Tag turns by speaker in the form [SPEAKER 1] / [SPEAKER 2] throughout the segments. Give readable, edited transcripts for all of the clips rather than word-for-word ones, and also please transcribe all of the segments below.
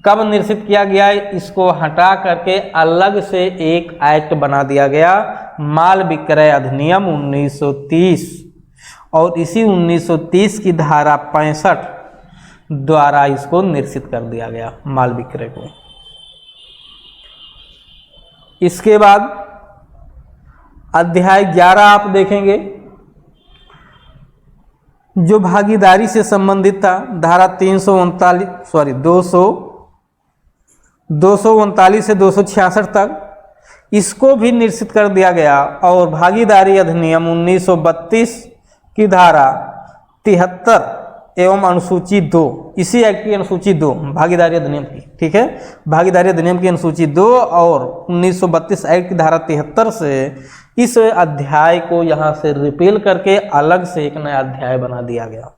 [SPEAKER 1] कब निश्चित किया गया? इसको हटा करके अलग से एक एक्ट बना दिया गया, माल विक्रय अधिनियम 1930, और इसी 1930 की धारा 65 द्वारा इसको निश्चित कर दिया गया माल विक्रय को। इसके बाद अध्याय 11 आप देखेंगे, जो भागीदारी से संबंधित था, धारा 239 से 266 तक, इसको भी निश्चित कर दिया गया। और भागीदारी अधिनियम 1932 की धारा 73 एवं अनुसूची 2, इसी एक्ट की अनुसूची 2 भागीदारी अधिनियम की, ठीक है, भागीदारी अधिनियम की अनुसूची 2 और 1932 एक्ट की धारा 73 से इस अध्याय को यहाँ से रिपील करके अलग से एक नया अध्याय बना दिया गया।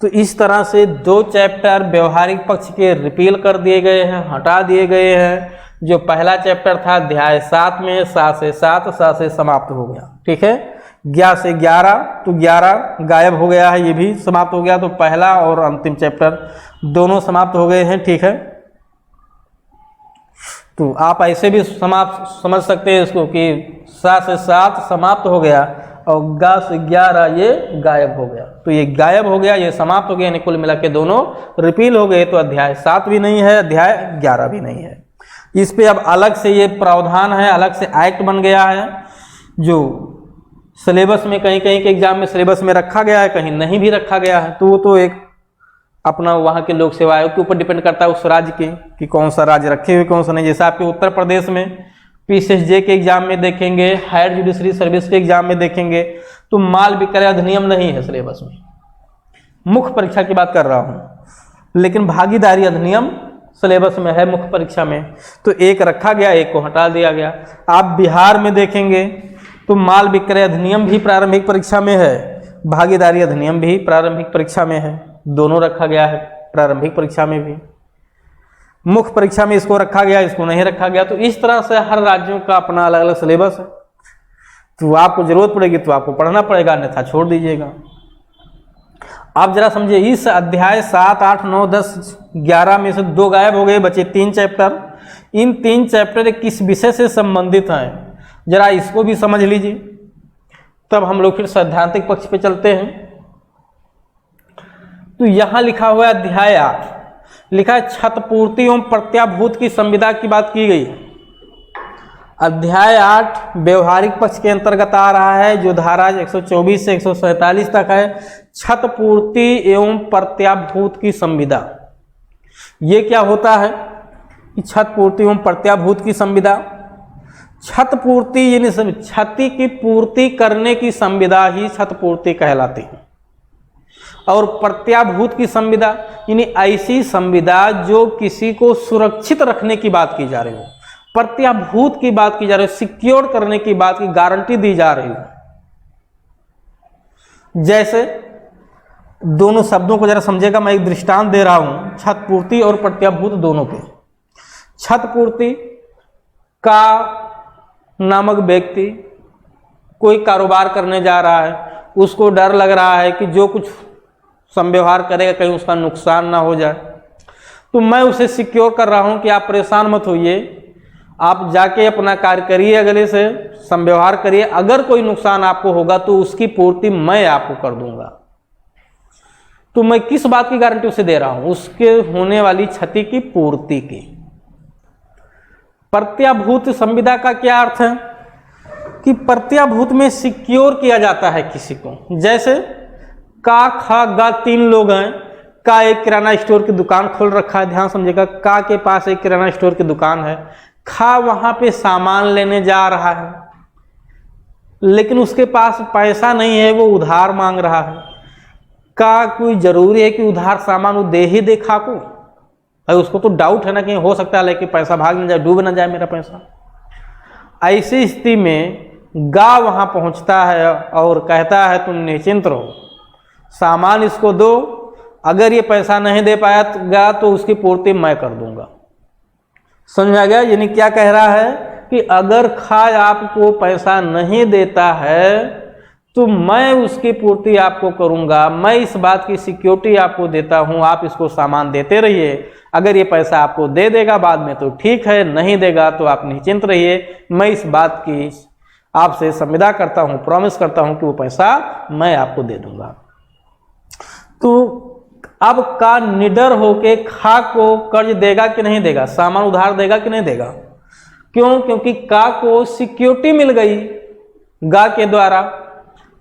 [SPEAKER 1] तो इस तरह से 2 चैप्टर व्यवहारिक पक्ष के रिपील कर दिए गए हैं, हटा दिए गए हैं। जो पहला चैप्टर था अध्याय 7 में 7 से 7 से समाप्त हो गया, ठीक है। 11 से 11, तो 11 गायब हो गया है, ये भी समाप्त हो गया। तो पहला और अंतिम चैप्टर दोनों समाप्त हो गए हैं, ठीक है। तो आप ऐसे भी समझ सकते हैं इसको कि 7 से 7 समाप्त हो गया और 11 से 11 ये गायब हो गया। तो ये गायब हो गया, ये समाप्त हो गया, यानी कुल मिला के दोनों रिपील हो गए। तो अध्याय 7 भी नहीं है, अध्याय 11 भी नहीं है। इस पे अब अलग से ये प्रावधान है, अलग से एक्ट बन गया है, जो सिलेबस में कहीं कहीं के एग्जाम में सिलेबस में रखा गया है, कहीं नहीं भी रखा गया है। तो वो तो एक अपना वहाँ के लोक सेवा आयोग के ऊपर डिपेंड करता है, उस राज्य के कि कौन सा राज्य रखे हुए कौन सा नहीं। जैसे आपके उत्तर प्रदेश में PCSJ के एग्जाम में देखेंगे, हायर जुडिशरी सर्विस के एग्जाम में देखेंगे, तो माल विक्रय अधिनियम नहीं है सिलेबस में, मुख्य परीक्षा की बात कर रहा हूँ, लेकिन भागीदारी अधिनियम सिलेबस में है मुख्य परीक्षा में। तो एक रखा गया, एक को हटा दिया गया। आप बिहार में देखेंगे तो माल विक्रय अधिनियम भी प्रारंभिक परीक्षा में है, भागीदारी अधिनियम भी प्रारंभिक परीक्षा में है, दोनों रखा गया है प्रारंभिक परीक्षा में भी। मुख्य परीक्षा में इसको रखा गया, इसको नहीं रखा गया। तो इस तरह से हर राज्यों का अपना अलग अलग सिलेबस है। तो आपको जरूरत पड़ेगी तो आपको पढ़ना पड़ेगा, अन्यथा छोड़ दीजिएगा। आप जरा समझिए, इस अध्याय 7, 8, 9, 10, 11 में से 2 गायब हो गए, बचे 3 चैप्टर। इन 3 चैप्टर किस विषय से संबंधित हैं, जरा इसको भी समझ लीजिए, तब हम लोग फिर सैद्धांतिक पक्ष पे चलते हैं। तो यहां लिखा हुआ है अध्याय 8, लिखा है क्षतिपूर्ति एवं प्रत्याभूत की संविदा की बात की गई। अध्याय 8 व्यवहारिक पक्ष के अंतर्गत आ रहा है, जो धारा 124 से 147 तक है, क्षतिपूर्ति एवं प्रत्याभूत की संविदा। ये क्या होता है कि क्षतिपूर्ति एवं प्रत्याभूत की संविदा, क्षतिपूर्ति यानी क्षति की पूर्ति करने की संविदा ही क्षतिपूर्ति कहलाती है, और प्रत्याभूत की संविदा यानी ऐसी संविदा जो किसी को सुरक्षित रखने की बात की जा रही हो, प्रत्याभूत की बात की जा रही है, सिक्योर करने की बात की गारंटी दी जा रही है। जैसे दोनों शब्दों को जरा समझेगा, मैं एक दृष्टांत दे रहा हूं क्षतिपूर्ति और प्रत्याभूत दोनों के। क्षतिपूर्ति का नामक व्यक्ति कोई कारोबार करने जा रहा है, उसको डर लग रहा है कि जो कुछ संव्यवहार करेगा कहीं उसका नुकसान ना हो जाए, तो मैं उसे सिक्योर कर रहा हूं कि आप परेशान मत होइए, आप जाके अपना कार्य करिए, अगले से संव्यवहार करिए, अगर कोई नुकसान आपको होगा तो उसकी पूर्ति मैं आपको कर दूंगा। तो मैं किस बात की गारंटी उसे दे रहा हूं, उसके होने वाली क्षति की पूर्ति की। प्रत्याभूत संविदा का क्या अर्थ है कि प्रत्याभूत में सिक्योर किया जाता है किसी को। जैसे का, खा, गा 3 लोग हैं, का एक किराना स्टोर की दुकान खोल रखा है, ध्यान समझिएगा, का के पास एक किराना स्टोर की दुकान है, खा वहां पे सामान लेने जा रहा है, लेकिन उसके पास पैसा नहीं है, वो उधार मांग रहा है। का कोई जरूरी है कि उधार सामान वो दे ही दे खा को, उसको तो डाउट है ना कि हो सकता है लेकिन पैसा भाग न जाए, डूब न जाए मेरा पैसा। ऐसी स्थिति में गा वहां पहुंचता है और कहता है तुम निश्चिंत रहो, सामान इसको दो, अगर ये पैसा नहीं दे पाएगा तो उसकी पूर्ति मैं कर दूंगा। समझ में आ गया? यानी क्या कह रहा है कि अगर खा आपको पैसा नहीं देता है तो मैं उसकी पूर्ति आपको करूंगा, मैं इस बात की सिक्योरिटी आपको देता हूं, आप इसको सामान देते रहिए। अगर ये पैसा आपको दे देगा बाद में तो ठीक है, नहीं देगा तो आप निश्चिंत रहिए, मैं इस बात की आपसे संविदा करता हूं, प्रॉमिस करता हूं कि वो पैसा मैं आपको दे दूंगा। तो अब का निडर होके खा को कर्ज देगा कि नहीं देगा, सामान उधार देगा कि नहीं देगा? क्यों? क्योंकि का को सिक्योरिटी मिल गई गा के द्वारा।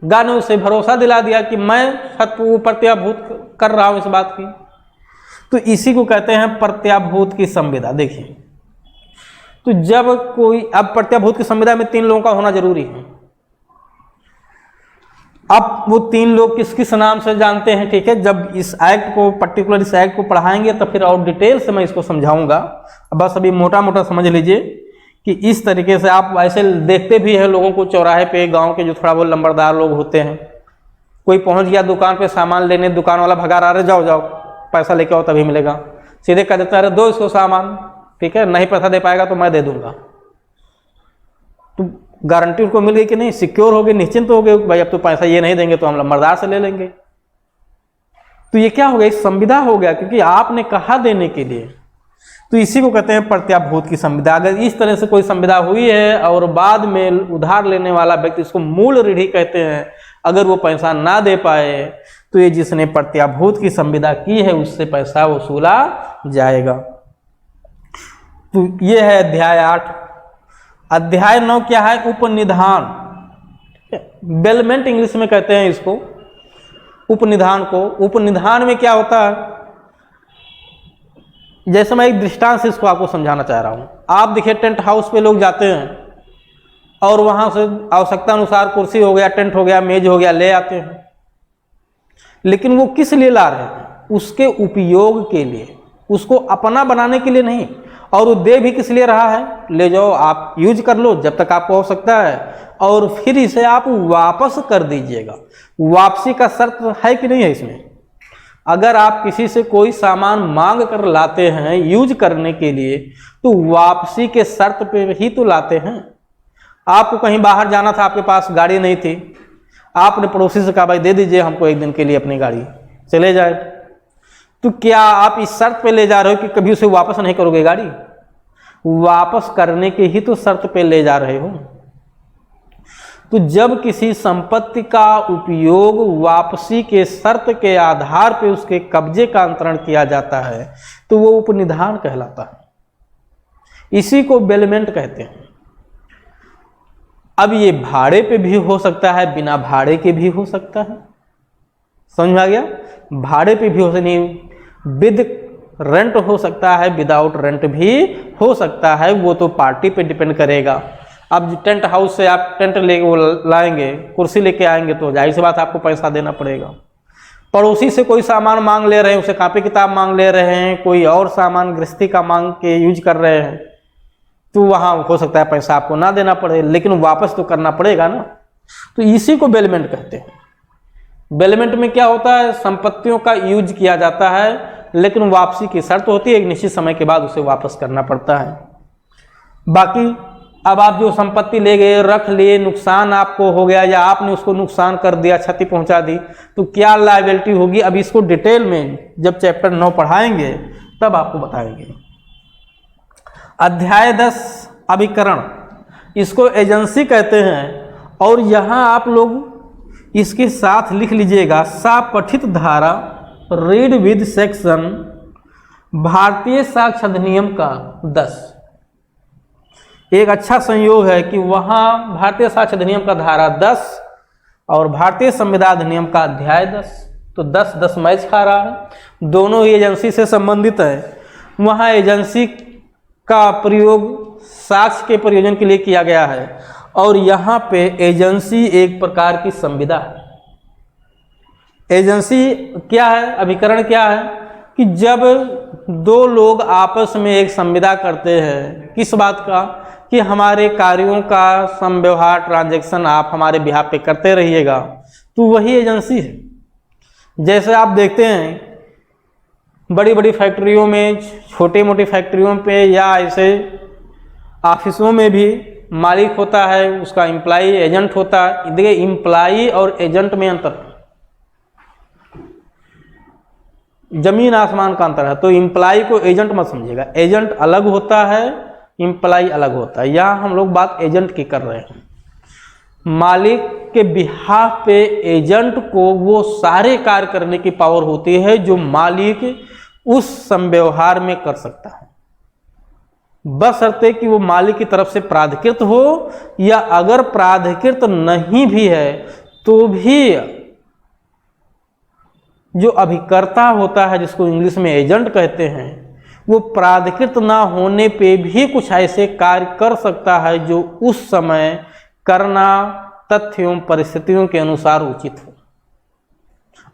[SPEAKER 1] गा ने उसे भरोसा दिला दिया कि मैं प्रत्याभूत कर रहा हूं इस बात की। तो इसी को कहते हैं प्रत्याभूत की संविदा। देखिए, तो जब कोई, अब प्रत्याभूत की संविदा में 3 लोगों का होना जरूरी है। अब वो 3 लोग किस किस नाम से जानते हैं, ठीक है, जब इस एक्ट को, पर्टिकुलर इस एक्ट को पढ़ाएंगे तो फिर और डिटेल से मैं इसको समझाऊंगा। बस अभी मोटा मोटा समझ लीजिए कि इस तरीके से आप ऐसे देखते भी हैं लोगों को चौराहे पे, गांव के जो थोड़ा बहुत लंबरदार लोग होते हैं, कोई पहुंच गया दुकान पे सामान लेने, दुकान वाला भगा रहा है, जाओ जाओ पैसा लेके आओ तभी मिलेगा, सीधे कह देता है दो इसको सामान, ठीक है, नहीं पैसा दे पाएगा तो मैं दे दूंगा। तो गारंटी उनको मिल गई कि नहीं, सिक्योर हो गए, निश्चिंत हो गए, भाई अब तो पैसा ये नहीं देंगे तो हम लंबरदार से ले लेंगे। तो ये क्या हो गया, संविदा हो गया, क्योंकि आपने कहा देने के लिए। तो इसी को कहते हैं प्रत्याभूत की संविदा। अगर इस तरह से कोई संविदा हुई है और बाद में उधार लेने वाला व्यक्ति, इसको मूल ऋणी कहते हैं, अगर वो पैसा ना दे पाए तो ये जिसने प्रत्याभूत की संविदा की है उससे पैसा वसूला जाएगा। तो ये है अध्याय 8। अध्याय 9 क्या है, उपनिधान, बेलमेंट इंग्लिश में कहते हैं इसको, उपनिधान को। उपनिधान में क्या होता है, जैसे मैं एक दृष्टांत से इसको आपको समझाना चाह रहा हूं। आप देखिए टेंट हाउस पे लोग जाते हैं और वहां से आवश्यकता अनुसार कुर्सी हो गया, टेंट हो गया, मेज हो गया, ले आते हैं। लेकिन वो किस लिए ला रहे हैं, उसके उपयोग के लिए, उसको अपना बनाने के लिए नहीं। और वो दे भी किस लिए रहा है, ले जाओ आप यूज कर लो जब तक आपको आवश्यकता है, और फिर इसे आप वापस कर दीजिएगा। वापसी का शर्त है कि नहीं है इसमें? अगर आप किसी से कोई सामान मांग कर लाते हैं यूज करने के लिए तो वापसी के शर्त पे ही तो लाते हैं। आपको कहीं बाहर जाना था, आपके पास गाड़ी नहीं थी, आपने पड़ोसी से कहा भाई दे दीजिए हमको एक दिन के लिए अपनी गाड़ी, चले जाए। तो क्या आप इस शर्त पे ले जा रहे हो कि कभी उसे वापस नहीं करोगे गाड़ी? वापस करने के ही तो शर्त पे ले जा रहे हो। तो जब किसी संपत्ति का उपयोग वापसी के शर्त के आधार पे उसके कब्जे का अंतरण किया जाता है तो वो उपनिधान कहलाता है। इसी को बेलमेंट कहते हैं। अब ये भाड़े पे भी हो सकता है, बिना भाड़े के भी हो सकता है, समझ में आ गया? भाड़े पे भी हो सकता है, विद रेंट हो सकता है, विदाउट रेंट भी हो सकता है, वो तो पार्टी पे डिपेंड करेगा। अब टेंट हाउस से आप टेंट लेके वो लाएंगे, कुर्सी लेके आएंगे तो जाहिर सी बात आपको पैसा देना पड़ेगा। पड़ोसी से कोई सामान मांग ले रहे हैं, उसे कॉपी किताब मांग ले रहे हैं, कोई और सामान गृहस्थी का मांग के यूज कर रहे हैं, तो वहाँ हो सकता है पैसा आपको ना देना पड़े, लेकिन वापस तो करना पड़ेगा ना। तो इसी को बेलमेंट कहते हैं। बेलमेंट में क्या होता है, संपत्तियों का यूज किया जाता है लेकिन वापसी की शर्त होती है, एक निश्चित समय के बाद उसे वापस करना पड़ता है। बाकी अब आप जो संपत्ति ले गए, रख लिए, नुकसान आपको हो गया या आपने उसको नुकसान कर दिया, क्षति पहुंचा दी, तो क्या लायबिलिटी होगी, अब इसको डिटेल में जब चैप्टर 9 पढ़ाएंगे तब आपको बताएंगे। अध्याय 10 अभिकरण, इसको एजेंसी कहते हैं। और यहाँ आप लोग इसके साथ लिख लीजिएगा, सापठित धारा, रीड विद सेक्शन, भारतीय साक्ष्य अधिनियम का 10। एक अच्छा संयोग है कि वहाँ भारतीय साक्ष्य अधिनियम का धारा 10 और भारतीय संविधान अधिनियम का अध्याय 10, तो 10-10 मैच खा रहा है, दोनों ही एजेंसी से संबंधित है। वहाँ एजेंसी का प्रयोग साक्ष्य के प्रयोजन के लिए किया गया है और यहाँ पे एजेंसी एक प्रकार की संविदा है। एजेंसी क्या है, अभिकरण क्या है कि जब दो लोग आपस में एक संविदा करते हैं, किस बात का, कि हमारे कार्यों का संव्यवहार, ट्रांजैक्शन आप हमारे बिहाफ पे करते रहिएगा, तो वही एजेंसी है। जैसे आप देखते हैं बड़ी बड़ी फैक्ट्रियों में, छोटे मोटी फैक्ट्रियों पे या ऐसे ऑफिसों में भी मालिक होता है, उसका एम्प्लाई एजेंट होता है। देखिए एम्प्लाई और एजेंट में अंतर, जमीन आसमान का अंतर है। तो एम्प्लाई को एजेंट मत समझिएगा, एजेंट अलग होता है, एम्प्लाई अलग होता है। यहाँ हम लोग बात एजेंट की कर रहे हैं। मालिक के बिहाफ पे एजेंट को वो सारे कार्य करने की पावर होती है जो मालिक उस संव्यवहार में कर सकता है, बशर्ते कि वो मालिक की तरफ से प्राधिकृत हो, या अगर प्राधिकृत नहीं भी है तो भी जो अभिकर्ता होता है, जिसको इंग्लिश में एजेंट कहते हैं, वो प्राधिकृत ना होने पे भी कुछ ऐसे कार्य कर सकता है जो उस समय करना तथ्य एवं परिस्थितियों के अनुसार उचित हो,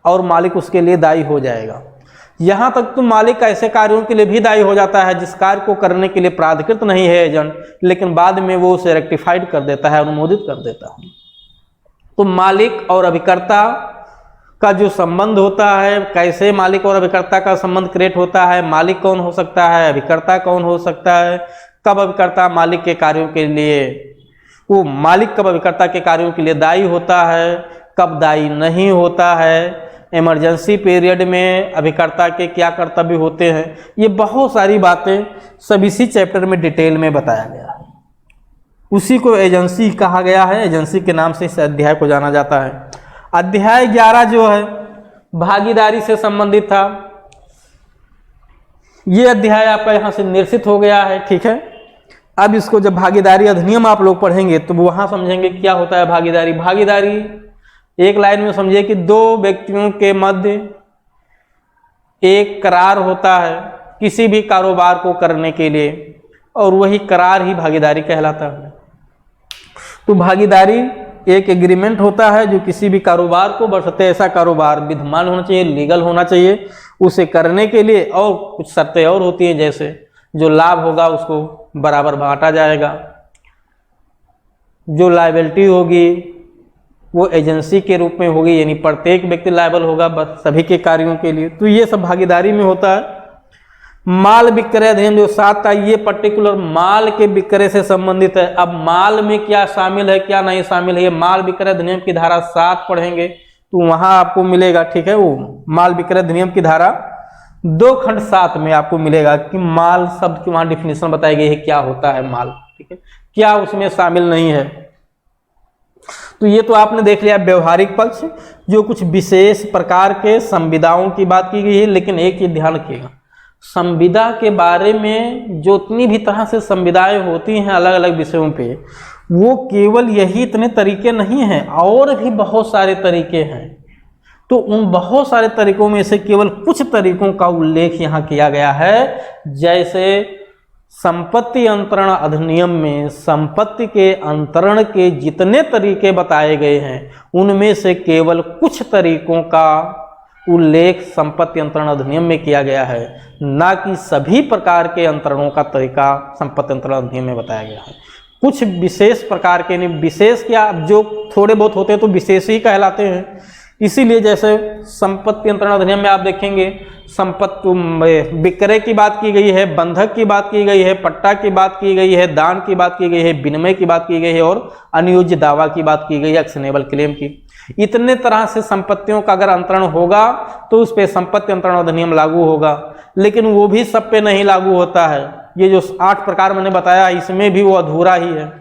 [SPEAKER 1] और मालिक उसके लिए दायी हो जाएगा। यहाँ तक तो मालिक ऐसे कार्यों के लिए भी दायी हो जाता है जिस कार्य को करने के लिए प्राधिकृत नहीं है एजेंट, लेकिन बाद में वो उसे रेक्टिफाइड कर देता है, अनुमोदित कर देता है। तो मालिक और अभिकर्ता का जो संबंध होता है, कैसे मालिक और अभिकर्ता का संबंध क्रिएट होता है, मालिक कौन हो सकता है, अभिकर्ता कौन हो सकता है, कब अभिकर्ता मालिक के कार्यों के लिए, वो मालिक कब अभिकर्ता के कार्यों के लिए दायी होता है, कब दायी नहीं होता है, इमरजेंसी पीरियड में अभिकर्ता के क्या कर्तव्य होते हैं, ये बहुत सारी बातें सब इसी चैप्टर में डिटेल में बताया गया है। उसी को एजेंसी कहा गया है, एजेंसी के नाम से इस अध्याय को जाना जाता है। अध्याय 11 जो है भागीदारी से संबंधित था। ये अध्याय आपका यहाँ से निरसित हो गया है, ठीक है। अब इसको जब भागीदारी अधिनियम आप लोग पढ़ेंगे तो वहां समझेंगे क्या होता है भागीदारी। भागीदारी एक लाइन में समझिए कि दो व्यक्तियों के मध्य एक करार होता है किसी भी कारोबार को करने के लिए, और वही करार ही भागीदारी कहलाता है। तो भागीदारी एक एग्रीमेंट होता है जो किसी भी कारोबार को, बशर्ते ऐसा कारोबार विद्यमान होना चाहिए, लीगल होना चाहिए, उसे करने के लिए, और कुछ शर्तें और होती हैं, जैसे जो लाभ होगा उसको बराबर बांटा जाएगा, जो लायबिलिटी होगी वो एजेंसी के रूप में होगी, यानी प्रत्येक व्यक्ति लायबल होगा बस सभी के कार्यों के लिए। तो ये सब भागीदारी में होता है। माल विक्रय अधिनियम जो 7 था, ये पर्टिकुलर माल के विक्रय से संबंधित है। अब माल में क्या शामिल है क्या नहीं शामिल है, ये माल विक्रय अधिनियम की धारा 7 पढ़ेंगे तो वहां आपको मिलेगा, ठीक है। वो माल विक्रय अधिनियम की धारा 2 खंड 7 में आपको मिलेगा कि माल शब्द की वहां डिफिनेशन बताई गई है, क्या होता है माल, ठीक है, क्या उसमें शामिल नहीं है। तो ये तो आपने देख लिया व्यवहारिक पक्ष, जो कुछ विशेष प्रकार के संविदाओं की बात की गई है। लेकिन एक चीज ध्यान रखिएगा, संविदा के बारे में जो इतनी भी तरह से संविदाएं होती हैं अलग अलग विषयों पे, वो केवल यही इतने तरीके नहीं हैं, और भी बहुत सारे तरीके हैं। तो उन बहुत सारे तरीकों में से केवल कुछ तरीकों का उल्लेख यहाँ किया गया है। जैसे संपत्ति अंतरण अधिनियम में संपत्ति के अंतरण के जितने तरीके बताए गए हैं, उनमें से केवल कुछ तरीकों का उल्लेख संपत्ति अंतरण अधिनियम में किया गया है, ना कि सभी प्रकार के अंतरणों का तरीका संपत्ति अंतरण अधिनियम में बताया गया है। कुछ विशेष प्रकार के, नहीं विशेष क्या, जो थोड़े बहुत होते हैं तो विशेष ही कहलाते हैं। इसीलिए जैसे संपत्ति अंतरण अधिनियम में आप देखेंगे संपत्ति विक्रय की बात की गई है, बंधक की बात की गई है, पट्टा की बात की गई है, दान की बात की गई है, विनिमय की बात की गई है, और अनुयोज्य दावा की बात की गई है, एक्शनेबल क्लेम की। इतने तरह से संपत्तियों का अगर अंतरण होगा तो उस पर संपत्ति अंतरण अधिनियम लागू होगा। लेकिन वो भी सब पे नहीं लागू होता है। ये जो 8 प्रकार मैंने बताया इसमें भी वो अधूरा ही है।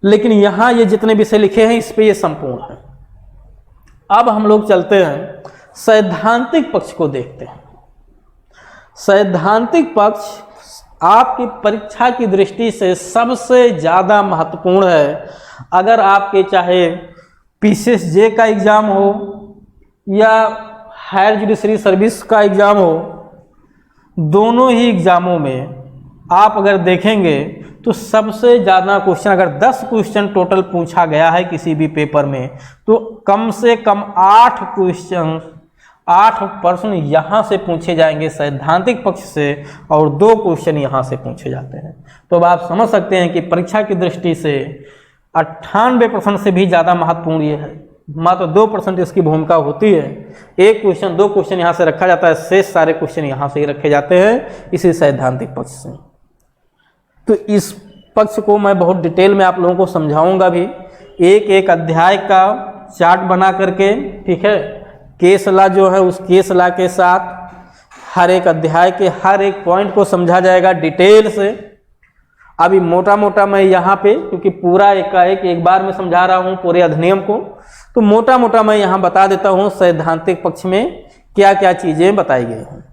[SPEAKER 1] लेकिन यहाँ ये जितने विषय लिखे हैं इस पे ये संपूर्ण है। अब हम लोग चलते हैं सैद्धांतिक पक्ष को देखते हैं। सैद्धांतिक पक्ष आपकी परीक्षा की दृष्टि से सबसे ज़्यादा महत्वपूर्ण है। अगर आपके चाहे पीसीएसजे का एग्ज़ाम हो या हायर जुडिशरी सर्विस का एग्ज़ाम हो, दोनों ही एग्ज़ामों में आप अगर देखेंगे तो सबसे ज़्यादा क्वेश्चन, अगर 10 क्वेश्चन टोटल पूछा गया है किसी भी पेपर में, तो कम से कम 8 क्वेश्चन 8 प्रश्न यहाँ से पूछे जाएंगे सैद्धांतिक पक्ष से, और 2 क्वेश्चन यहाँ से पूछे जाते हैं। तो अब आप समझ सकते हैं कि परीक्षा की दृष्टि से 98% से भी ज़्यादा महत्वपूर्ण ये है। मात्र 2% इसकी भूमिका होती है। 1 क्वेश्चन 2 क्वेश्चन यहाँ से रखा जाता है, शेष सारे क्वेश्चन यहाँ से ही रखे जाते हैं इसी सैद्धांतिक पक्ष से। तो इस पक्ष को मैं बहुत डिटेल में आप लोगों को समझाऊंगा भी, एक एक अध्याय का चार्ट बना करके, ठीक है। केस लॉ जो है उस केस लॉ के साथ हर एक अध्याय के हर एक पॉइंट को समझा जाएगा डिटेल से। अभी मोटा मोटा मैं यहाँ पे, क्योंकि पूरा एक बार में समझा रहा हूँ पूरे अधिनियम को, तो मोटा मोटा मैं यहाँ बता देता हूँ सैद्धांतिक पक्ष में क्या क्या चीजें बताई गई हैं।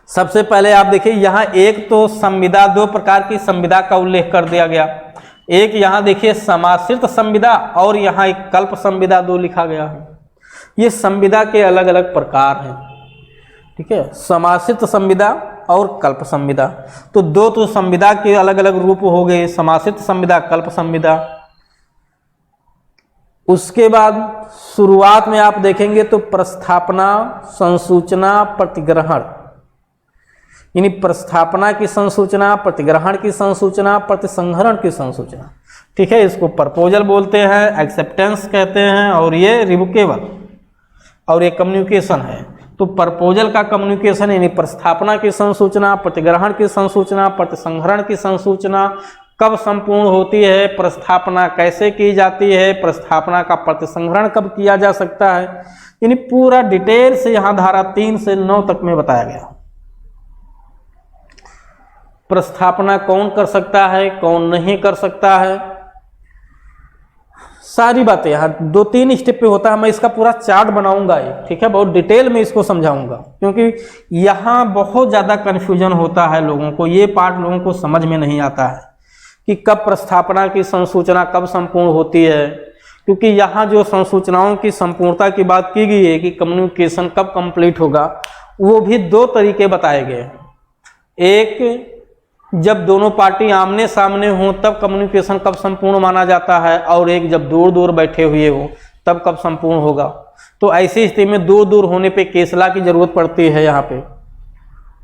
[SPEAKER 1] सबसे पहले आप देखिए यहाँ एक तो संविदा, दो प्रकार की संविदा का उल्लेख कर दिया गया। एक यहाँ देखिए समाश्रित संविदा और यहाँ एक कल्प संविदा, दो लिखा गया है। ये संविदा के अलग अलग प्रकार हैं, ठीक है, समाश्रित संविदा और कल्प संविदा। तो दो तो संविदा के अलग अलग रूप हो गए, समाश्रित संविदा, कल्प संविदा। उसके बाद शुरुआत में आप देखेंगे तो प्रस्थापना, संसूचना, प्रतिग्रहण, यानी प्रस्थापना की संसूचना, प्रतिग्रहण की संसूचना, प्रतिसंहरण की संसूचना, ठीक है। इसको प्रपोजल बोलते हैं, एक्सेप्टेंस कहते हैं, और ये रिवोकेबल, और ये कम्युनिकेशन है। तो प्रपोजल का कम्युनिकेशन यानी प्रस्थापना की संसूचना, प्रतिग्रहण की संसूचना, प्रतिसंहरण की संसूचना कब संपूर्ण होती है, प्रस्थापना कैसे की जाती है, प्रस्थापना का प्रतिसंहरण कब किया जा सकता है, यानी पूरा डिटेल से यहाँ धारा 3 से 9 तक में बताया गया। प्रस्थापना कौन कर सकता है, कौन नहीं कर सकता है, सारी बातें यहाँ 2-3 स्टेप पे होता है। मैं इसका पूरा चार्ट बनाऊंगा, ठीक है, बहुत डिटेल में इसको समझाऊंगा, क्योंकि यहाँ बहुत ज़्यादा कन्फ्यूजन होता है लोगों को। ये पार्ट लोगों को समझ में नहीं आता है कि कब प्रस्थापना की संसूचना कब संपूर्ण होती है, क्योंकि यहाँ जो संसूचनाओं की संपूर्णता की बात की गई है कि कम्युनिकेशन कब कंप्लीट होगा, वो भी 2 तरीके बताए गए। एक, जब दोनों पार्टी आमने सामने हों तब कम्युनिकेशन कब संपूर्ण माना जाता है, और एक जब दूर दूर बैठे हुए हो तब कब संपूर्ण होगा। तो ऐसी स्थिति में दूर दूर होने पे केस लॉ की जरूरत पड़ती है यहाँ पे।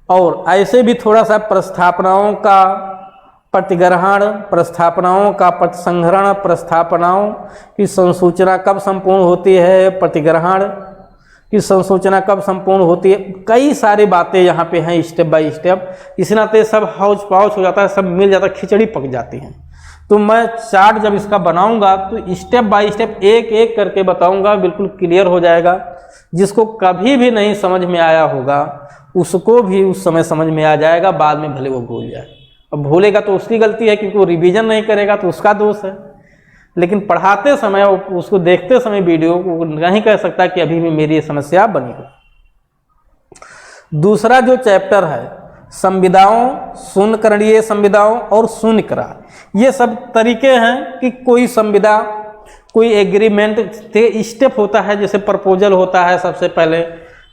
[SPEAKER 1] और ऐसे भी थोड़ा सा प्रस्थापनाओं का प्रतिग्रहण, प्रस्थापनाओं का प्रतिसंहरण, प्रस्थापनाओं की संसूचना कब संपूर्ण होती है, प्रतिग्रहण की संसूचना कब संपूर्ण होती है, कई सारी बातें यहाँ पे हैं स्टेप बाय स्टेप। इस नाते सब हौच पाउच हो जाता है, सब मिल जाता है, खिचड़ी पक जाती है। तो मैं चार्ट जब इसका बनाऊंगा तो स्टेप बाय स्टेप एक एक करके बताऊंगा, बिल्कुल क्लियर हो जाएगा। जिसको कभी भी नहीं समझ में आया होगा उसको भी उस समय समझ में आ जाएगा, बाद में भले वो भूल जाए। अब भूलेगा तो उसकी गलती है, क्योंकि वो रिवीजन नहीं करेगा तो उसका दोष है। लेकिन पढ़ाते समय, उसको देखते समय वीडियो को नहीं कह सकता कि अभी भी मेरी ये समस्या बनी हो। दूसरा जो चैप्टर है संविदाओं, शून्यकरणीय संविदाओं और शून्य करार, ये सब तरीके हैं कि कोई संविदा, कोई एग्रीमेंट के स्टेप होता है। जैसे प्रपोजल होता है सबसे पहले,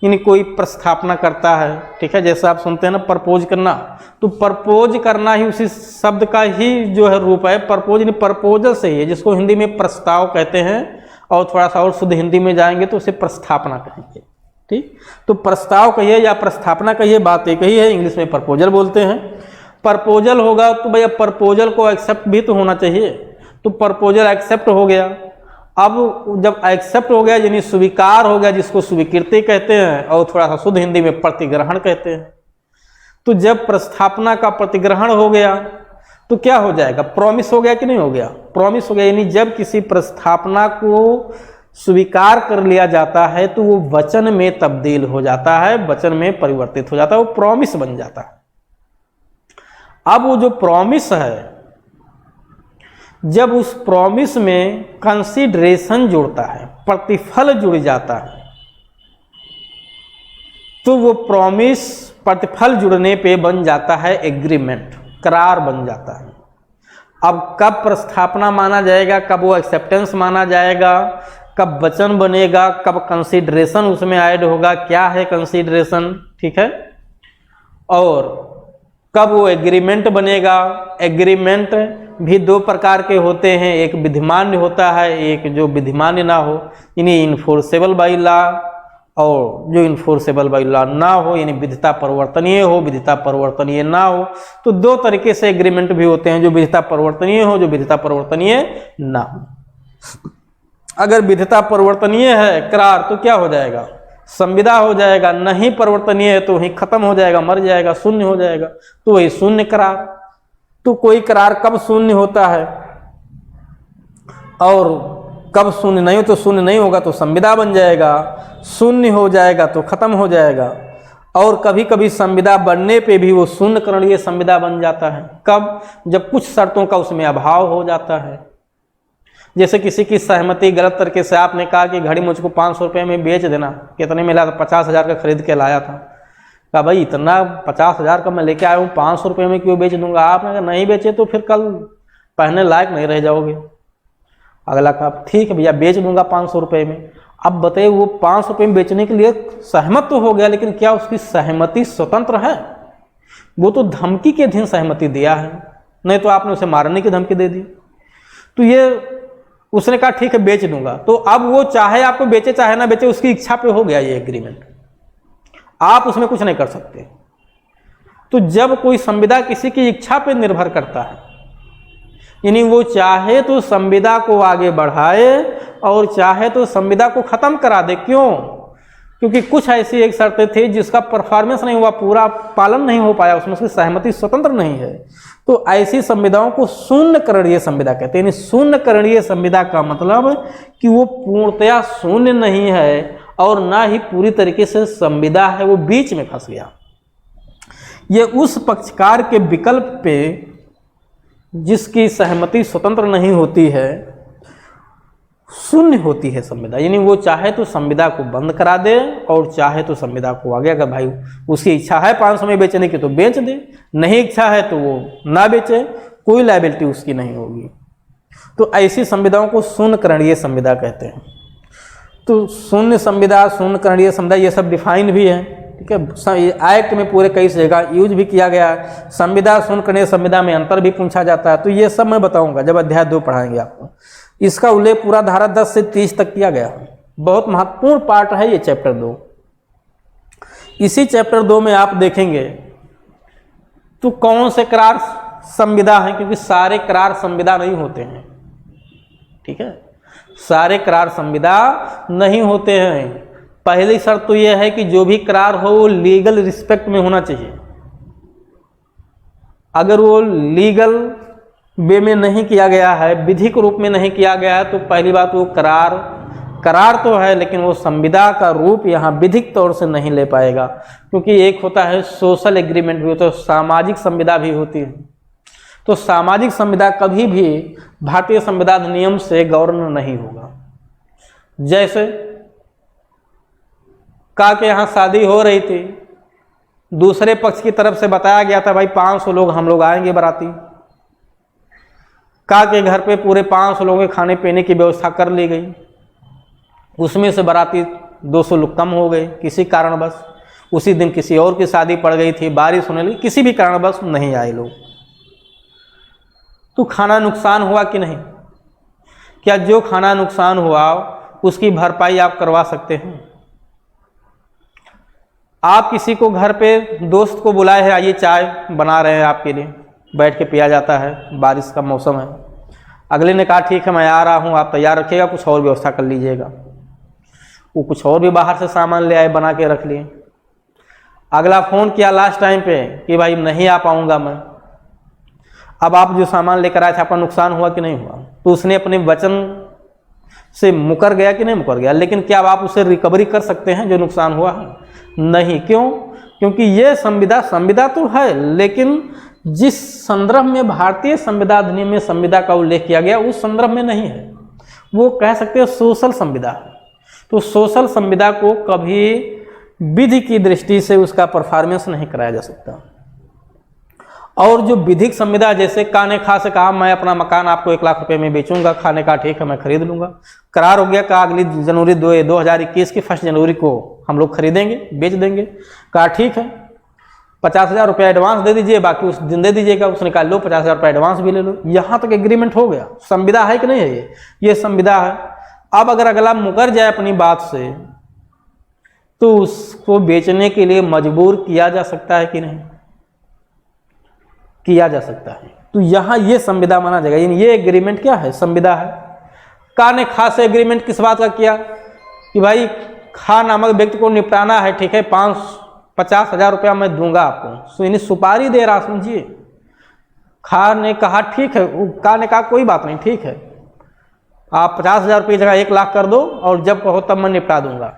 [SPEAKER 1] यानी कोई प्रस्थापना करता है, ठीक है, जैसा आप सुनते हैं ना प्रपोज करना, तो प्रपोज करना ही उसी शब्द का ही जो है रूप है। प्रपोज यानी प्रपोजल से ही है, जिसको हिंदी में प्रस्ताव कहते हैं, और थोड़ा सा और शुद्ध हिंदी में जाएंगे तो उसे प्रस्थापना कहेंगे, ठीक। तो प्रस्ताव कहिए या प्रस्थापना कहिए, बात एक ही है, इंग्लिश में प्रपोजल बोलते हैं। प्रपोजल होगा तो भैया प्रपोजल को एक्सेप्ट भी तो होना चाहिए, तो प्रपोजल एक्सेप्ट हो गया। अब जब एक्सेप्ट हो गया यानी स्वीकार हो गया, जिसको स्वीकृति कहते हैं, और थोड़ा सा शुद्ध हिंदी में प्रतिग्रहण कहते हैं। तो जब प्रस्थापना का प्रतिग्रहण हो गया तो क्या हो जाएगा, प्रॉमिस हो गया कि नहीं हो गया, प्रॉमिस हो गया। यानी जब किसी प्रस्थापना को स्वीकार कर लिया जाता है तो वो वचन में तब्दील हो जाता है, वचन में परिवर्तित हो जाता है, वो प्रॉमिस बन जाता है। अब वो जो प्रॉमिस है, जब उस प्रॉमिस में कंसीडरेशन जुड़ता है, प्रतिफल जुड़ जाता है, तो वो प्रॉमिस प्रतिफल जुड़ने पे बन जाता है एग्रीमेंट, करार बन जाता है। अब कब प्रस्थापना माना जाएगा, कब वो एक्सेप्टेंस माना जाएगा, कब वचन बनेगा, कब कंसीडरेशन उसमें ऐड होगा, क्या है कंसीडरेशन, ठीक है, और कब वो एग्रीमेंट बनेगा। एग्रीमेंट भी 2 प्रकार के होते हैं, एक विधिमान्य होता है, एक जो विधिमान्य ना हो, यानी इन्फोर्सेबल बाई लॉ, और जो इन्फोर्सेबल बाई लॉ ना हो, यानी विधिता परिवर्तनीय हो, विधिता परिवर्तनीय ना हो। तो 2 तरीके से एग्रीमेंट भी होते हैं, जो विधिता परिवर्तनीय हो, जो विधिता परिवर्तनीय ना हो। अगर विधिता परिवर्तनीय है करार तो क्या हो जाएगा, संविदा हो जाएगा, नहीं परिवर्तनीय है तो वही खत्म हो जाएगा, मर जाएगा, शून्य हो जाएगा, तो वही शून्य करार। तो कोई करार कब शून्य होता है और कब शून्य नहीं हो, तो शून्य नहीं होगा तो संविदा बन जाएगा, शून्य हो जाएगा तो खत्म हो जाएगा। और कभी कभी संविदा बनने पे भी वो शून्यकरणीय संविदा बन जाता है। कब? जब कुछ शर्तों का उसमें अभाव हो जाता है। जैसे किसी की सहमति गलत तरीके से आपने कहा कि घड़ी मुझको 500 रुपये में बेच देना, कितने मिला? तो 50,000 का खरीद के लाया था। कहा भाई इतना 50,000 का मैं लेके आया हूँ, 500 रुपये में क्यों बेच दूंगा? आपने कहा नहीं बेचे तो फिर कल पहनने लायक नहीं रह जाओगे। अगला कहा ठीक है भैया बेच दूंगा 500 रुपये में। अब बताइए वो 500 रुपये में बेचने के लिए सहमत तो हो गया, लेकिन क्या उसकी सहमति स्वतंत्र है? वो तो धमकी के अधीन सहमति दिया है, नहीं तो आपने उसे मारने की धमकी दे दी। तो ये उसने कहा ठीक है बेच दूंगा, तो अब वो चाहे आपको बेचे चाहे ना बेचे, उसकी इच्छा पे हो गया ये एग्रीमेंट, आप उसमें कुछ नहीं कर सकते। तो जब कोई संविदा किसी की इच्छा पे निर्भर करता है, यानी वो चाहे तो संविदा को आगे बढ़ाए और चाहे तो संविदा को खत्म करा दे। क्यों? क्योंकि कुछ ऐसी एक शर्तें थी जिसका परफॉर्मेंस नहीं हुआ, पूरा पालन नहीं हो पाया, उसमें उसकी सहमति स्वतंत्र नहीं है, तो ऐसी संविदाओं को शून्यकरणीय संविदा कहते हैं। शून्यकरणीय संविदा का मतलब कि वो पूर्णतया शून्य नहीं है और ना ही पूरी तरीके से संविदा है, वो बीच में फंस गया। ये उस पक्षकार के विकल्प पे जिसकी सहमति स्वतंत्र नहीं होती है, शून्य होती है संविदा, यानी वो चाहे तो संविदा को बंद करा दे और चाहे तो संविदा को आगे, अगर भाई उसकी इच्छा है 500 में बेचने की तो बेच दे, नहीं इच्छा है तो वो ना बेचे, कोई लायबिलिटी उसकी नहीं होगी। तो ऐसी संविदाओं को शून्यकरणीय संविदा कहते हैं। तो शून्य संविदा, शून्यकरणीय संविदा ये सब डिफाइन भी है, ठीक है, एक्ट में पूरे कई जगह यूज भी किया गया है। संविदा शून्यकरणीय संविदा में अंतर भी पूछा जाता है, तो ये सब मैं बताऊंगा जब अध्याय 2 पढ़ाएंगे आपको। इसका उल्लेख पूरा धारा 10 से 30 तक किया गया है, बहुत महत्वपूर्ण पार्ट है ये चैप्टर 2। इसी चैप्टर 2 में आप देखेंगे तो कौन से करार संविदा हैं, क्योंकि सारे करार संविदा नहीं होते हैं, ठीक है, सारे करार संविदा नहीं होते हैं। पहली शर्त तो यह है कि जो भी करार हो वो लीगल रिस्पेक्ट में होना चाहिए। अगर वो लीगल वे में नहीं किया गया है, विधिक रूप में नहीं किया गया है, तो पहली बात वो करार तो है लेकिन वो संविदा का रूप यहाँ विधिक तौर से नहीं ले पाएगा, क्योंकि एक होता है सोशल एग्रीमेंट भी होता है, सामाजिक संविदा भी होती है। तो सामाजिक संविदा कभी भी भारतीय संविदा अधिनियम से गवर्न नहीं होगा। जैसे कहा कि यहाँ शादी हो रही थी, दूसरे पक्ष की तरफ से बताया गया था भाई 500 लोग हम लोग आएंगे बाराती, कहा के घर पे पूरे 500 लोगों के खाने पीने की व्यवस्था कर ली गई, उसमें से बाराती 200 लोग कम हो गए किसी कारणवश, उसी दिन किसी और की शादी पड़ गई थी, बारिश होने लगी, किसी भी कारणवश नहीं आए लोग, तो खाना नुकसान हुआ कि नहीं? क्या जो खाना नुकसान हुआ उसकी भरपाई आप करवा सकते हैं? आप किसी को घर पे दोस्त को बुलाए हैं, आइए चाय बना रहे हैं आपके लिए, बैठ के पिया जाता है, बारिश का मौसम है, अगले ने कहा ठीक है मैं आ रहा हूँ, आप तैयार रखिएगा, कुछ और व्यवस्था कर लीजिएगा। वो कुछ और भी बाहर से सामान ले आए, बना के रख लिए। अगला फ़ोन किया लास्ट टाइम पे कि भाई नहीं आ पाऊँगा मैं। अब आप जो सामान लेकर आए थे आपका नुकसान हुआ कि नहीं हुआ? तो उसने अपने वचन से मुकर गया कि नहीं मुकर गया? लेकिन क्या अब आप उसे रिकवरी कर सकते हैं जो नुकसान हुआ है? नहीं। क्यों? क्योंकि ये संविदा तो है, लेकिन जिस संदर्भ में भारतीय संविदा अधिनियम में संविदा का उल्लेख किया गया उस संदर्भ में नहीं है, वो कह सकते हैं सोशल संविदा है। तो सोशल संविदा को कभी विधि की दृष्टि से उसका परफॉर्मेंस नहीं कराया जा सकता। और जो विधिक संविदा, जैसे काने खा से कहा मैं अपना मकान आपको 1 लाख रुपए में बेचूंगा, खाने का ठीक है मैं खरीद लूंगा, करार हो गया, कहा अगली जनवरी 2021 की 1 जनवरी को हम लोग खरीदेंगे बेच देंगे, कहा ठीक है 50,000 रुपये एडवांस दे दीजिए, बाकी उस दिन दे दीजिएगा। उसने कहा लो 50,000 रुपये एडवांस भी ले लो। यहाँ तक एग्रीमेंट हो गया, संविदा है कि नहीं है? ये संविदा है। अब अगर अगला मुकर जाए अपनी बात से तो उसको बेचने के लिए मजबूर किया जा सकता है कि नहीं? किया जा सकता है। तो यहाँ ये संविदा माना जाएगा, यानी ये एग्रीमेंट क्या है? संविदा है। का ने खा से एग्रीमेंट किस बात का किया कि भाई खा नामक व्यक्ति को निपटाना है, ठीक है 50,000 रुपया मैं दूंगा आपको, यानी सुपारी दे रहा, समझिए खा ने कहा ठीक है, का ने कहा कोई बात नहीं, ठीक है, आप 50,000 रुपये की जगह 1 लाख कर दो और जब कहो तब मैं निपटा दूंगा।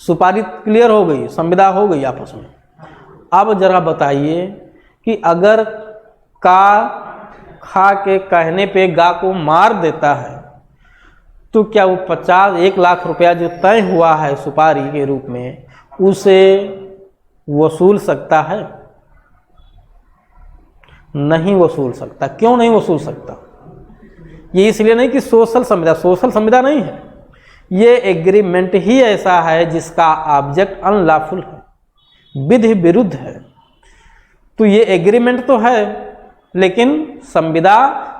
[SPEAKER 1] सुपारी क्लियर हो गई, संविदा हो गई आपस में। अब जरा बताइए कि अगर का खा के कहने पे गा को मार देता है तो क्या वो 1 लाख रुपया जो तय हुआ है सुपारी के रूप में उसे वसूल सकता है? नहीं वसूल सकता। क्यों नहीं वसूल सकता? ये इसलिए नहीं कि सोशल संविदा नहीं है, ये एग्रीमेंट ही ऐसा है जिसका ऑब्जेक्ट अनलॉफुल है, विधि विरुद्ध है। तो ये एग्रीमेंट तो है लेकिन संविदा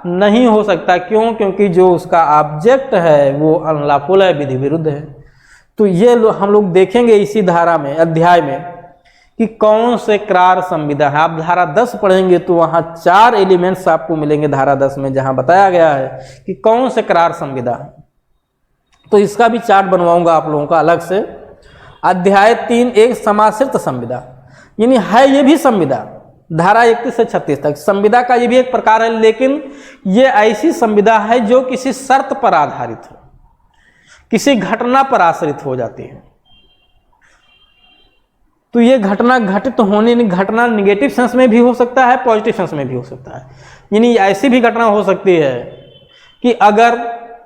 [SPEAKER 1] नहीं हो सकता। क्यों? क्योंकि जो उसका ऑब्जेक्ट है वो अनलॉफुल है, विधि विरुद्ध है। तो ये हम लोग देखेंगे इसी धारा में, अध्याय में, कि कौन से करार संविदा है। आप धारा 10 पढ़ेंगे तो वहाँ 4 एलिमेंट्स आपको मिलेंगे धारा 10 में, जहाँ बताया गया है कि कौन से करार संविदा है। तो इसका भी चार्ट बनवाऊंगा आप लोगों का अलग से। अध्याय 3 एक समाश्रित संविदा, यानी है ये भी संविदा, धारा 31 से 36 तक संविदा का ये भी एक प्रकार है, लेकिन ये ऐसी संविदा है जो किसी शर्त पर आधारित है, किसी घटना पर आश्रित हो जाती है। तो ये घटना घटित होने, घटना निगेटिव सेंस में भी हो सकता है, पॉजिटिव सेंस में भी हो सकता है। यानी ऐसी भी घटना हो सकती है कि अगर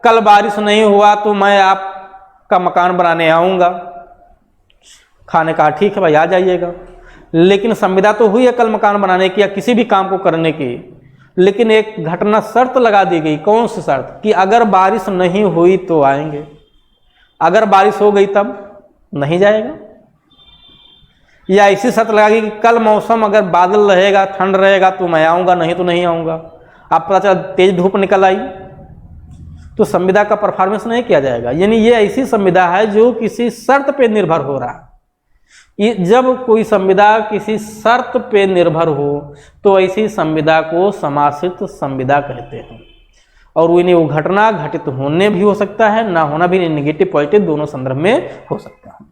[SPEAKER 1] कल बारिश नहीं हुआ तो मैं आपका मकान बनाने आऊँगा। खाने का ठीक है भाई, आ जाइएगा, लेकिन संविदा तो हुई है कल मकान बनाने की या किसी भी काम को करने की, लेकिन एक घटना शर्त लगा दी गई। कौन सी शर्त? कि अगर बारिश नहीं हुई तो आएंगे, अगर बारिश हो गई तब नहीं जाएगा। या ऐसी शर्त लगा दी कि कल मौसम अगर बादल रहेगा, ठंड रहेगा तो मैं आऊँगा, नहीं तो नहीं आऊँगा। आप पता चला तेज धूप निकल आई तो संविदा का परफॉर्मेंस नहीं किया जाएगा। यानी ये ऐसी संविदा है जो किसी शर्त पे निर्भर हो रहा है। जब कोई संविदा किसी शर्त पे निर्भर हो तो ऐसी संविदा को समाश्रित संविदा कहते हैं। और वो घटना घटित होने भी हो सकता है, ना होना भी, नेगेटिव पॉजिटिव दोनों संदर्भ में हो सकता है।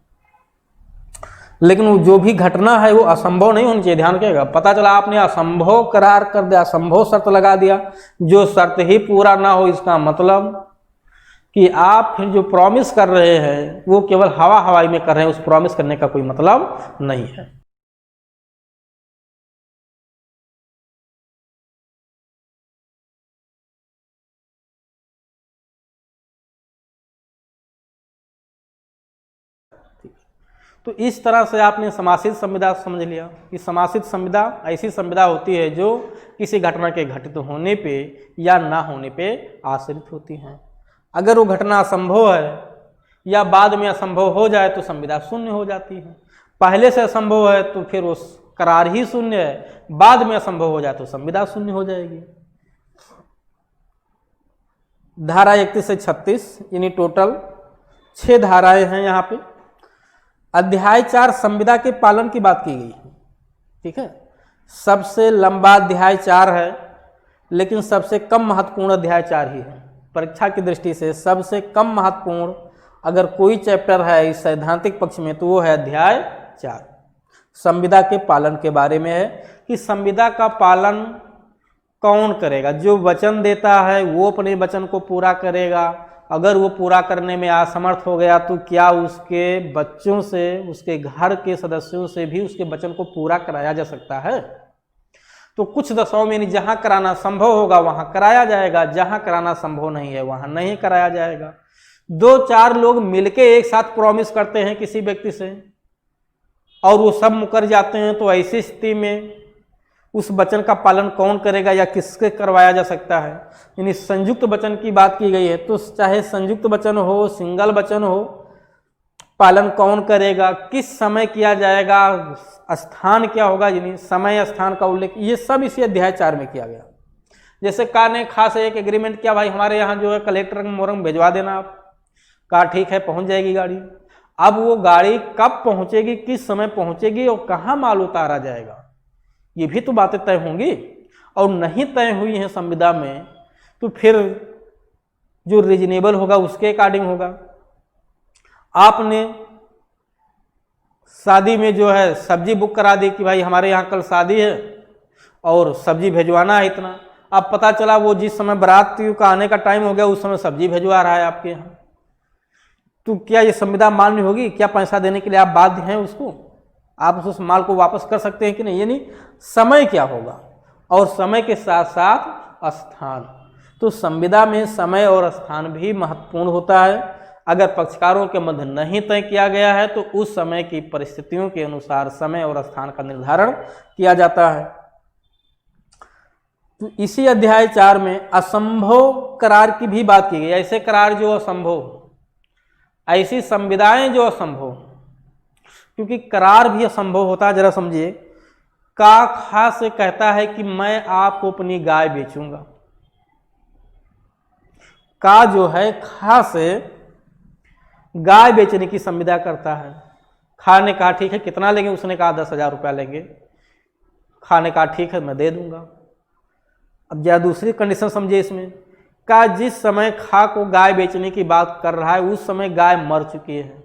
[SPEAKER 1] लेकिन वो जो भी घटना है वो असंभव नहीं होनी चाहिए। ध्यान रखिएगा, पता चला आपने असंभव करार कर दिया, असंभव शर्त लगा दिया, जो शर्त ही पूरा ना हो, इसका मतलब कि आप फिर जो प्रॉमिस कर रहे हैं वो केवल हवाई में कर रहे हैं, उस प्रॉमिस करने का कोई मतलब नहीं है। तो इस तरह से आपने समासित संविदा समझ लिया कि समासित संविदा ऐसी संविदा होती है जो किसी घटना के घटित होने पे या ना होने पे आश्रित होती हैं। अगर वो घटना असंभव है या बाद में असंभव हो जाए तो संविदा शून्य हो जाती है। पहले से असंभव है तो फिर वो करार ही शून्य है, बाद में असंभव हो जाए तो संविदा शून्य हो जाएगी। धारा 31 से 36 यानी टोटल 6 धाराएं हैं यहाँ पे। अध्याय 4 संविदा के पालन की बात की गई है। ठीक है, सबसे लंबा अध्याय 4 है, लेकिन सबसे कम महत्वपूर्ण अध्याय 4 ही है। परीक्षा की दृष्टि से सबसे कम महत्वपूर्ण अगर कोई चैप्टर है इस सैद्धांतिक पक्ष में तो वो है अध्याय 4। संविदा के पालन के बारे में है कि संविदा का पालन कौन करेगा। जो वचन देता है वो अपने वचन को पूरा करेगा। अगर वो पूरा करने में असमर्थ हो गया तो क्या उसके बच्चों से, उसके घर के सदस्यों से भी उसके वचन को पूरा कराया जा सकता है? तो कुछ दशाओं में जहाँ कराना संभव होगा वहाँ कराया जाएगा, जहाँ कराना संभव नहीं है वहाँ नहीं कराया जाएगा। 2-4 लोग मिलके एक साथ प्रॉमिस करते हैं किसी व्यक्ति से और वो सब मुकर जाते हैं, तो ऐसी स्थिति में उस वचन का पालन कौन करेगा या किससे करवाया जा सकता है? यानी संयुक्त वचन की बात की गई है, तो चाहे संयुक्त वचन हो, सिंगल वचन हो, पालन कौन करेगा, किस समय किया जाएगा, स्थान क्या होगा, यानी समय स्थान का उल्लेख, ये सब इसी अध्याय 4 में किया गया। जैसे का ने खास एक एग्रीमेंट किया, भाई हमारे यहाँ जो है कलेक्टर मोरंग भिजवा देना आप। कहा ठीक है, पहुँच जाएगी गाड़ी। अब वो गाड़ी कब पहुँचेगी, किस समय पहुँचेगी और कहाँ माल उतारा जाएगा, ये भी तो बातें तय होंगी। और नहीं तय हुई हैं संविदा में तो फिर जो रीजनेबल होगा उसके अकॉर्डिंग होगा। आपने शादी में जो है सब्जी बुक करा दी कि भाई हमारे यहाँ कल शादी है और सब्जी भिजवाना है इतना। अब पता चला वो जिस समय बारातियों का आने का टाइम हो गया उस समय सब्जी भिजवा रहा है आपके यहाँ, तो क्या ये संविदा मान्य होगी? क्या पैसा देने के लिए आप बाध्य हैं उसको? आप उस माल को वापस कर सकते हैं कि नहीं? यानी समय क्या होगा, और समय के साथ साथ स्थान। तो संविदा में समय और स्थान भी महत्वपूर्ण होता है। अगर पक्षकारों के मध्य नहीं तय किया गया है तो उस समय की परिस्थितियों के अनुसार समय और स्थान का निर्धारण किया जाता है। तो इसी अध्याय 4 में असंभव करार की भी बात की गई। ऐसे करार जो असंभव, ऐसी संविदाएं जो असंभव, क्योंकि करार भी असंभव होता है। जरा समझिए, का खा से कहता है कि मैं आपको अपनी गाय बेचूंगा। का जो है खा से गाय बेचने की संविदा करता है। खा ने कहा ठीक है, कितना लेंगे? उसने कहा 10,000 रुपया लेंगे। खा ने कहा ठीक है, मैं दे दूंगा। अब जरा दूसरी कंडीशन समझिए इसमें, का जिस समय खा को गाय बेचने की बात कर रहा है उस समय गाय मर चुकी है,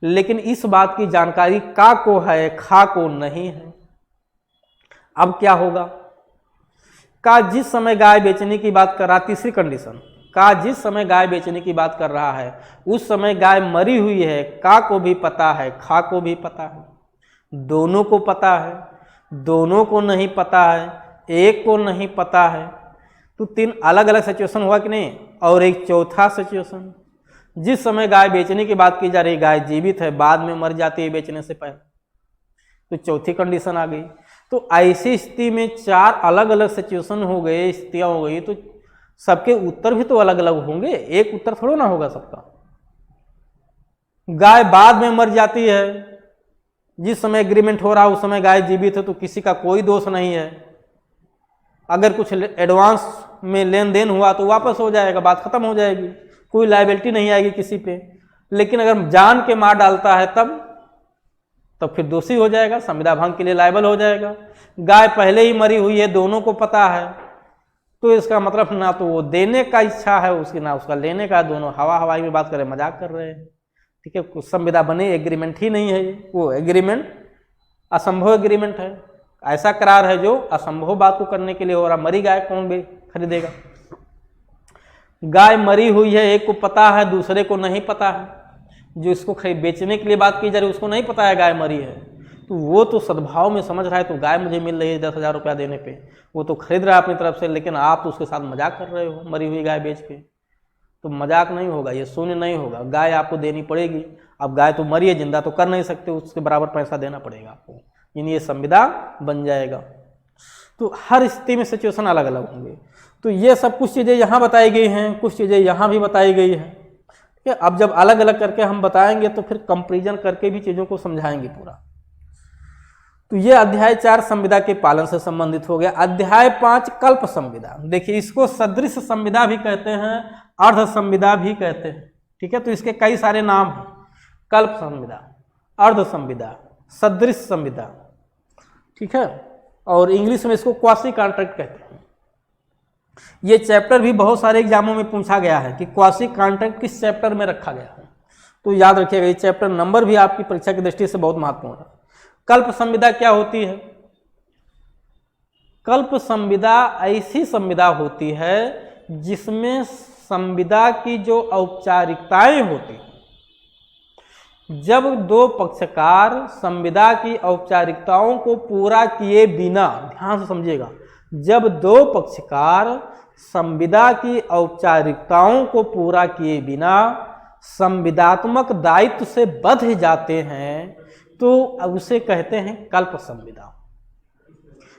[SPEAKER 1] लेकिन इस बात की जानकारी का को है, खा को नहीं है। अब क्या होगा? का जिस समय गाय बेचने की बात कर रहा, तीसरी कंडीशन, का जिस समय गाय बेचने की बात कर रहा है उस समय गाय मरी हुई है। का को भी पता है, खा को भी पता है, दोनों को पता है। दोनों को नहीं पता है, एक को नहीं पता है, तो 3 अलग अलग सिचुएशन हुआ कि नहीं? और एक चौथा सिचुएशन, जिस समय गाय बेचने की बात की जा रही, गाय जीवित है, बाद में मर जाती है बेचने से पहले, तो चौथी कंडीशन आ गई। तो ऐसी स्थिति में 4 अलग अलग सिचुएशन हो गए, स्थितियां हो गई, तो सबके उत्तर भी तो अलग अलग होंगे, एक उत्तर थोड़ा ना होगा सबका। गाय बाद में मर जाती है, जिस समय एग्रीमेंट हो रहा है उस समय गाय जीवित है, तो किसी का कोई दोष नहीं है। अगर कुछ एडवांस में लेन देन हुआ तो वापस हो जाएगा, बात खत्म हो जाएगी, कोई लायबिलिटी नहीं आएगी किसी पे। लेकिन अगर जान के मार डालता है तब फिर दोषी हो जाएगा, संविदा भंग के लिए लायबल हो जाएगा। गाय पहले ही मरी हुई है, दोनों को पता है, तो इसका मतलब ना तो वो देने का इच्छा है उसकी, ना उसका लेने का। दोनों हवा हवाई में बात कर रहे हैं, मजाक कर रहे हैं। ठीक है, कुछ संविदा बने, एग्रीमेंट ही नहीं है, वो एग्रीमेंट असंभव एग्रीमेंट है। ऐसा करार है जो असंभव बात को करने के लिए हो रहा। मरी गाय कौन भी खरीदेगा? गाय मरी हुई है, एक को पता है, दूसरे को नहीं पता है। जो इसको बेचने के लिए बात की जा रही है उसको नहीं पता है गाय मरी है, तो वो तो सद्भाव में समझ रहा है, तो गाय मुझे मिल रही है 10,000 रुपया देने पे, वो तो खरीद रहा है अपनी तरफ से, लेकिन आप तो उसके साथ मजाक कर रहे हो मरी हुई गाय बेच के। तो मजाक नहीं होगा, ये शून्य नहीं होगा, गाय आपको देनी पड़ेगी। अब गाय तो मरी है, जिंदा तो कर नहीं सकते, उसके बराबर पैसा देना पड़ेगा आपको, यानी ये संविदा बन जाएगा। तो हर स्थिति में सिचुएशन अलग अलग होंगे। तो ये सब कुछ चीज़ें यहाँ बताई गई हैं, कुछ चीज़ें यहाँ भी बताई गई हैं। ठीक है, अब जब अलग अलग करके हम बताएंगे तो फिर कंपेरिजन करके भी चीज़ों को समझाएंगे पूरा। तो ये अध्याय 4 संविदा के पालन से संबंधित हो गया। अध्याय 5 कल्प संविदा। देखिए, इसको सदृश संविदा भी कहते हैं, अर्ध संविदा भी कहते हैं। ठीक है, तो इसके कई सारे नाम हैं, कल्प संविदा, अर्ध संविदा, सदृश संविदा। ठीक है, और इंग्लिश में इसको क्वासी कॉन्ट्रैक्ट कहते हैं। ये चैप्टर भी बहुत सारे एग्जामों में पूछा गया है कि क्वासी कॉन्ट्रैक्ट किस चैप्टर में रखा गया है, तो याद रखिएगा, ये चैप्टर नंबर भी आपकी परीक्षा की दृष्टि से बहुत महत्वपूर्ण है। कल्प संविदा क्या होती है? कल्प संविदा ऐसी संविदा होती है जिसमें संविदा की जो औपचारिकताएं होती हैं, जब 2 पक्षकार संविदा की औपचारिकताओं को पूरा किए बिना, ध्यान से समझिएगा, जब 2 पक्षकार संविदा की औपचारिकताओं को पूरा किए बिना संविदात्मक दायित्व से बंध जाते हैं तो उसे कहते हैं कल्प संविदा।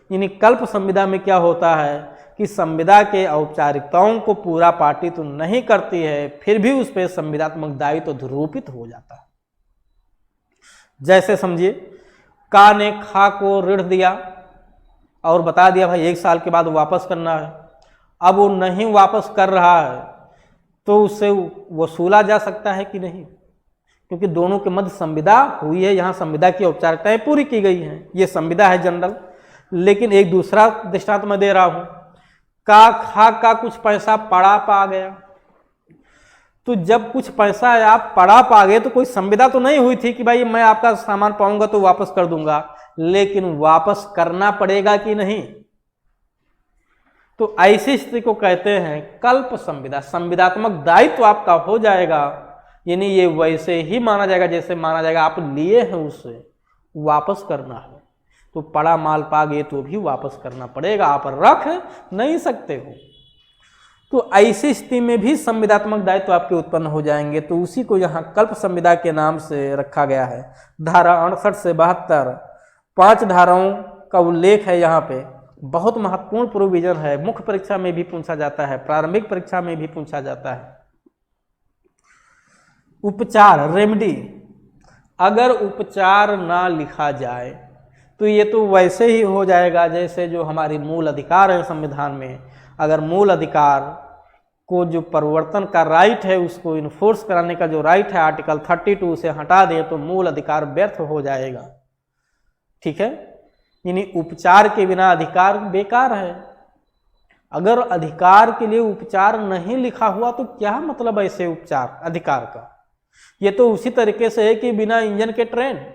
[SPEAKER 1] यानी कल्प संविदा में क्या होता है कि संविदा के औपचारिकताओं को पूरा पार्टी तो नहीं करती है, फिर भी उस पर संविदात्मक दायित्व ध्रुपित हो जाता है। जैसे समझिए, का ने खा को ऋण दिया और बता दिया भाई 1 साल के बाद वापस करना है। अब वो नहीं वापस कर रहा है तो उससे वसूला जा सकता है कि नहीं? क्योंकि दोनों के मध्य संविदा हुई है, यहाँ संविदा की औपचारिकताएं पूरी की गई हैं, ये संविदा है जनरल। लेकिन एक दूसरा दृष्टांत मैं दे रहा हूं, का खा का कुछ पैसा पड़ा पा गया, तो जब कुछ पैसा आप पड़ा पा गए तो कोई संविदा तो नहीं हुई थी कि भाई मैं आपका सामान पाऊंगा तो वापस कर दूंगा, लेकिन वापस करना पड़ेगा कि नहीं? तो ऐसी स्थिति को कहते हैं कल्प संविदा। संविदात्मक दायित्व आपका हो जाएगा, यानी ये वैसे ही माना जाएगा जैसे माना जाएगा आप लिए हैं, उसे वापस करना है। तो पड़ा माल पा गए तो भी वापस करना पड़ेगा, आप रख नहीं सकते हो। तो ऐसी स्थिति में भी संविदात्मक दायित्व आपके उत्पन्न हो जाएंगे। तो उसी को यहाँ कल्प संविदा के नाम से रखा गया है। धारा 68 से 72 5 धाराओं का उल्लेख है यहाँ पे। बहुत महत्वपूर्ण प्रोविजन है, मुख्य परीक्षा में भी पूछा जाता है, प्रारंभिक परीक्षा में भी पूछा जाता है। उपचार रेमेडी, अगर उपचार ना लिखा जाए तो ये तो वैसे ही हो जाएगा जैसे जो हमारी मूल अधिकार है संविधान में। अगर मूल अधिकार को जो परिवर्तन का राइट है, उसको इन्फोर्स कराने का जो राइट है आर्टिकल 32 से हटा दें तो मूल अधिकार व्यर्थ हो जाएगा। ठीक है, यानी उपचार के बिना अधिकार बेकार है। अगर अधिकार के लिए उपचार नहीं लिखा हुआ तो क्या मतलब ऐसे उपचार अधिकार का? ये तो उसी तरीके से है कि बिना इंजन के ट्रेन,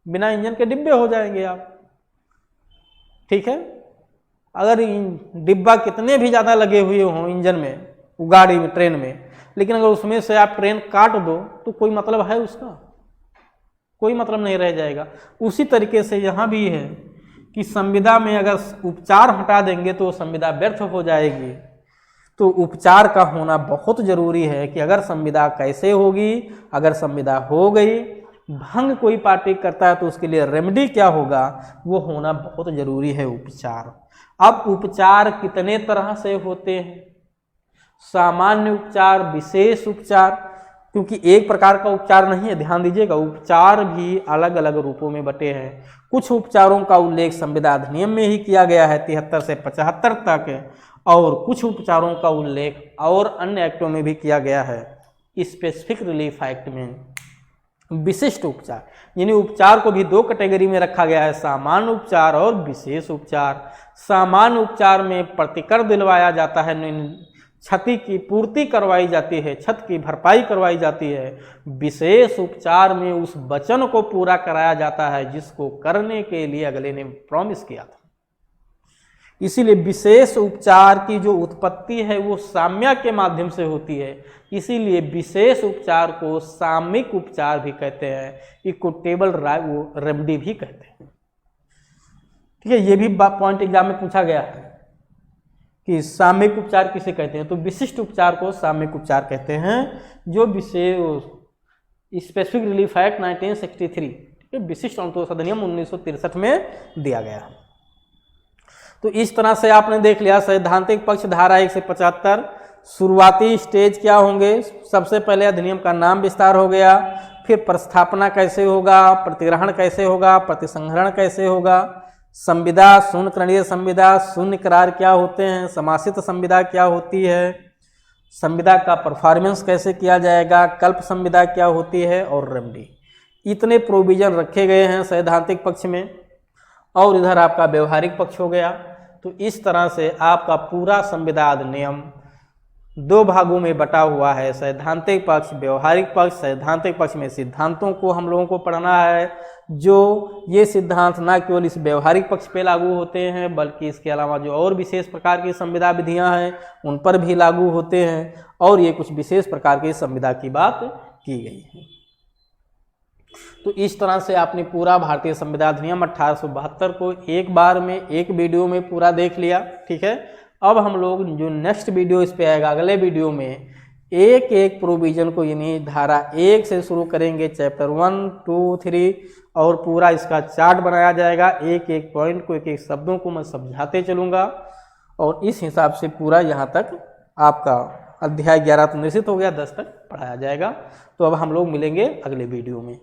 [SPEAKER 1] बिना इंजन के डिब्बे हो जाएंगे आप। ठीक है, अगर डिब्बा कितने भी ज़्यादा लगे हुए हों इंजन में, गाड़ी में, ट्रेन में, लेकिन अगर उसमें से आप ट्रेन काट दो तो कोई मतलब है उसका? कोई मतलब नहीं रह जाएगा। उसी तरीके से यहाँ भी है कि संविदा में अगर उपचार हटा देंगे तो संविदा व्यर्थ हो जाएगी। तो उपचार का होना बहुत जरूरी है कि अगर संविदा कैसे होगी, अगर संविदा हो गई, भंग कोई पार्टी करता है तो उसके लिए रेमेडी क्या होगा, वो होना बहुत जरूरी है उपचार। अब उपचार कितने तरह से होते हैं? सामान्य उपचार, विशेष उपचार, क्योंकि एक प्रकार का उपचार नहीं है, ध्यान दीजिएगा, उपचार भी अलग अलग रूपों में बटे हैं। कुछ उपचारों का उल्लेख संविदा अधिनियम में ही किया गया है 73 से 75 तक, और कुछ उपचारों का उल्लेख और अन्य एक्टों में भी किया गया है, स्पेसिफिक रिलीफ एक्ट में। विशिष्ट उपचार, यानी उपचार को भी दो कैटेगरी में रखा गया है, सामान्य उपचार और विशेष उपचार। सामान्य उपचार में प्रतिकर दिलवाया जाता है, क्षति की पूर्ति करवाई जाती है, क्षति की भरपाई करवाई जाती है। विशेष उपचार में उस वचन को पूरा कराया जाता है जिसको करने के लिए अगले ने प्रॉमिस किया था। इसीलिए विशेष उपचार की जो उत्पत्ति है वो साम्य के माध्यम से होती है, इसीलिए विशेष उपचार को सामयिक उपचार भी कहते हैं, इक्विटेबल रेमेडी भी कहते हैं। ठीक है, ये भी पॉइंट एग्जाम में पूछा गया है कि सामयिक उपचार किसे कहते हैं। तो विशिष्ट उपचार को सामयिक उपचार कहते हैं, जो विशेष स्पेसिफिक रिलीफ एक्ट 1963, विशिष्ट अनुतोष अधिनियम 1963 में दिया गया। तो इस तरह से आपने देख लिया सैद्धांतिक पक्ष धारा 1 से 75। शुरुआती स्टेज क्या होंगे? सबसे पहले अधिनियम का नाम विस्तार हो गया, फिर प्रस्थापना कैसे होगा, प्रतिग्रहण कैसे होगा, प्रतिसंहरण कैसे होगा, संविदा, शून्य करणीय संविदा, शून्य करार क्या होते हैं, समासित संविदा क्या होती है, संविदा का परफॉर्मेंस कैसे किया जाएगा, कल्प संविदा क्या होती है, और रेमेडी। इतने प्रोविजन रखे गए हैं सैद्धांतिक पक्ष में, और इधर आपका व्यवहारिक पक्ष हो गया। तो इस तरह से आपका पूरा संविदा अधिनियम दो भागों में बटा हुआ है, सैद्धांतिक पक्ष, व्यवहारिक पक्ष। सैद्धांतिक पक्ष में सिद्धांतों को हम लोगों को पढ़ना है, जो ये सिद्धांत ना केवल इस व्यवहारिक पक्ष पे लागू होते हैं बल्कि इसके अलावा जो और विशेष प्रकार की संविदा विधियां हैं उन पर भी लागू होते हैं, और ये कुछ विशेष प्रकार की संविदा की बात की गई है। तो इस तरह से आपने पूरा भारतीय संविदा अधिनियम 1872 को एक बार में एक वीडियो में पूरा देख लिया। ठीक है, अब हम लोग जो नेक्स्ट वीडियो इस पे आएगा, अगले वीडियो में एक एक प्रोविजन को, यानी धारा 1 से शुरू करेंगे, चैप्टर 1, 2, 3, और पूरा इसका चार्ट बनाया जाएगा। एक एक पॉइंट को, एक एक शब्दों को मैं समझाते चलूँगा, और इस हिसाब से पूरा यहाँ तक आपका अध्याय 11 तो निश्चित हो गया, 10 तक पढ़ाया जाएगा। तो अब हम लोग मिलेंगे अगले वीडियो में।